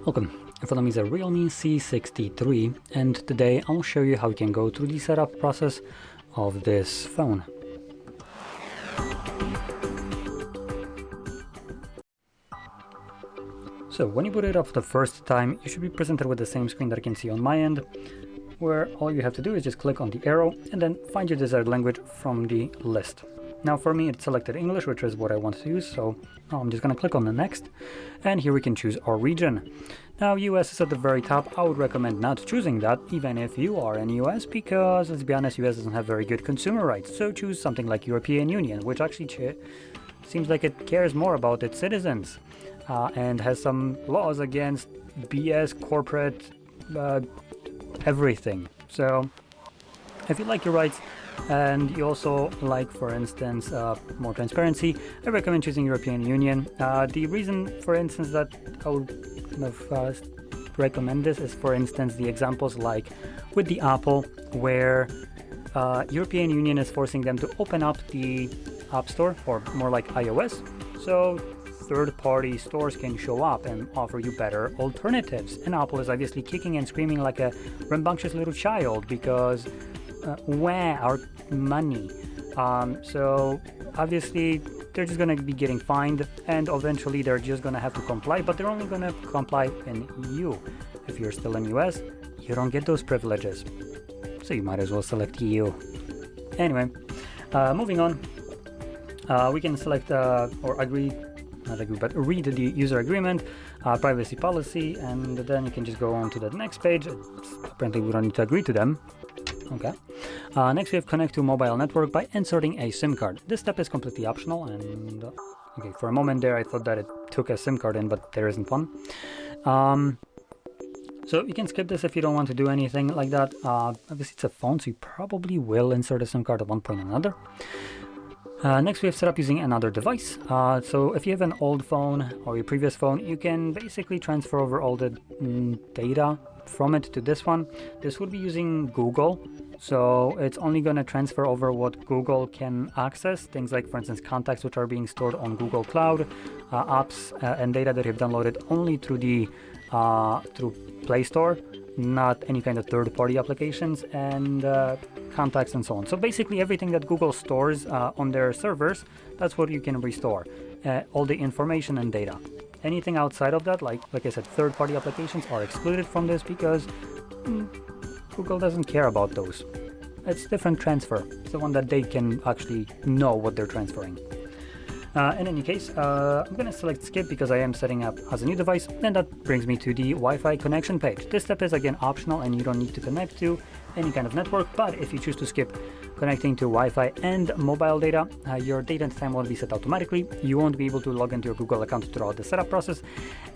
Welcome. In front of me is a REALME C63, and today I'll show you how you can go through the setup process of this phone. So when you boot it up for the first time, you should be presented with the same screen that you can see on my end, where all you have to do is just click on the arrow and then find your desired language from the list. Now for me, it's selected English, which is what I want to use, so I'm just going to click on the next, and here we can choose our region. Now US is at the very top. I would recommend not choosing that, even if you are in US, because let's be honest, US doesn't have very good consumer rights, so choose something like European Union, which actually seems like it cares more about its citizens, and has some laws against BS corporate everything. So if you like your rights, and you also like, for instance, more transparency, I recommend choosing European Union. The reason, for instance, that I would kind of recommend this is, for instance, the examples like with the Apple, where European Union is forcing them to open up the App Store, or more like iOS, so third-party stores can show up and offer you better alternatives. And Apple is obviously kicking and screaming like a rambunctious little child because where our money? So obviously they're just going to be getting fined, and eventually they're just going to have to comply, but they're only going to comply in EU. If you're still in US, you don't get those privileges, so you might as well select EU. Anyway, moving on, we can select or agree, not agree, but read the user agreement, privacy policy, and then you can just go on to the next page. Apparently we don't need to agree to them. Okay. Next we have connect to mobile network by inserting a SIM card. This step is completely optional, and okay, for a moment there I thought that it took a SIM card in, but there isn't one. So you can skip this if you don't want to do anything like that. Obviously it's a phone, so you probably will insert a SIM card at one point or another. Next we have set up using another device. So if you have an old phone or your previous phone, you can basically transfer over all the data from it to this one. This would be using Google, so it's only going to transfer over what Google can access, things like, for instance, contacts which are being stored on Google Cloud, apps and data that you've downloaded only through the through Play Store, not any kind of third-party applications, and contacts and so on. So basically everything that Google stores on their servers, that's what you can restore, all the information and data. Anything outside of that, like I said, third-party applications are excluded from this because Google doesn't care about those. It's different transfer. It's the one that they can actually know what they're transferring. In any case, I'm going to select skip because I am setting up as a new device, and that brings me to the Wi-Fi connection page. This step is again optional and you don't need to connect to any kind of network, but if you choose to skip connecting to Wi-Fi and mobile data, your date and time won't be set automatically. You won't be able to log into your Google account throughout the setup process,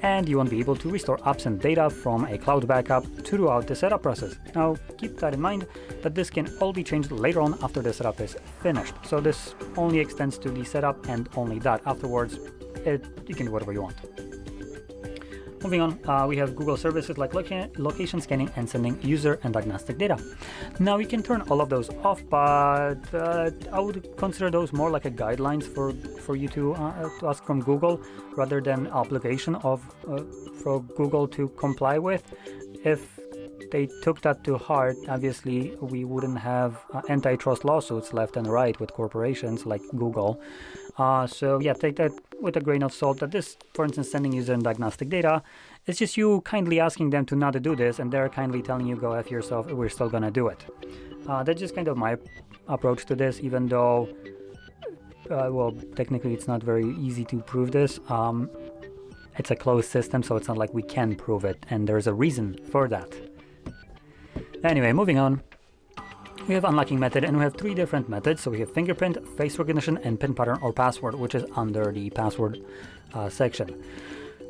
and you won't be able to restore apps and data from a cloud backup throughout the setup process. Now keep that in mind, that this can all be changed later on after the setup is finished. So this only extends to the setup and only that. Afterwards, you can do whatever you want. Moving on, we have Google services like location scanning and sending user and diagnostic data. Now you can turn all of those off, but I would consider those more like a guidelines for you to ask from Google, rather than obligation of for Google to comply with. If they took that to heart, obviously we wouldn't have antitrust lawsuits left and right with corporations like Google. So yeah, take that with a grain of salt, that this, for instance, sending user and diagnostic data, it's just you kindly asking them to not do this, and they're kindly telling you go F yourself, we're still gonna do it. That's just kind of my approach to this, even though, well, technically it's not very easy to prove this. It's a closed system, so it's not like we can prove it, and there's a reason for that. Anyway, moving on. We have unlocking method, and we have three different methods. So we have fingerprint, face recognition, and pin pattern or password, which is under the password section.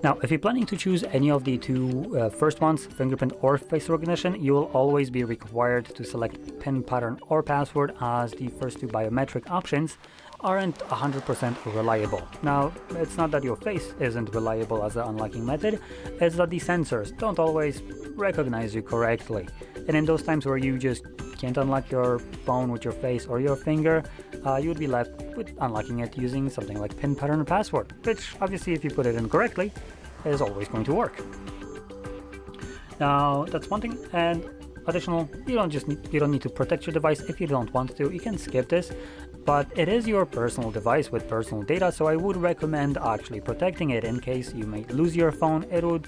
Now, if you're planning to choose any of the two first ones, fingerprint or face recognition, you will always be required to select pin pattern or password, as the first two biometric options aren't 100% reliable. Now, it's not that your face isn't reliable as an unlocking method, it's that the sensors don't always recognize you correctly. And in those times where you just can't unlock your phone with your face or your finger, you would be left with unlocking it using something like pin pattern or password, which obviously if you put it in correctly is always going to work. Now that's one thing, and additional, you don't need to protect your device if you don't want to. You can skip this, but it is your personal device with personal data, so I would recommend actually protecting it in case you may lose your phone. It would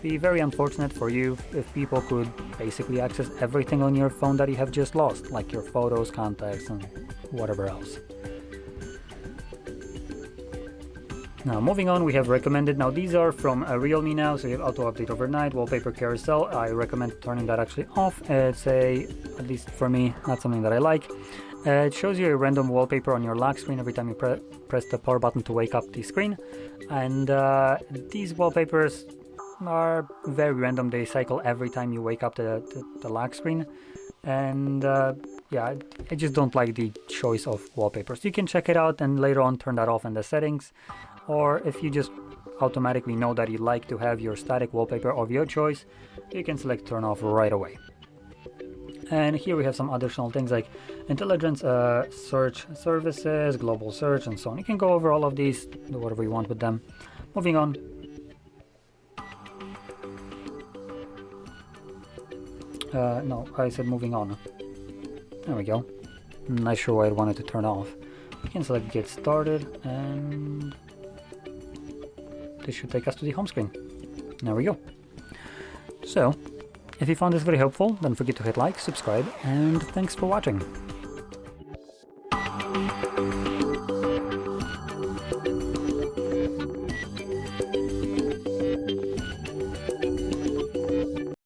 be very unfortunate for you if people could basically access everything on your phone that you have just lost, like your photos, contacts, and whatever else. Now moving on, we have recommended, now these are from REALME now, so you have auto update overnight, wallpaper carousel. I recommend turning that actually off. It's at least for me, not something that I like. It shows you a random wallpaper on your lock screen every time you press the power button to wake up the screen. And these wallpapers are very random. They cycle every time you wake up the lock screen. And yeah, I just don't like the choice of wallpapers. You can check it out and later on turn that off in the settings. Or if you just automatically know that you like to have your static wallpaper of your choice, you can select turn off right away. And here we have some additional things like intelligence, search services, global search, and so on. You can go over all of these, do whatever you want with them. Moving on. No, I said moving on. There we go. I'm not sure why I wanted to turn off. You can select get started, and this should take us to the home screen. There we go. So, if you found this very helpful, don't forget to hit like, subscribe, and thanks for watching.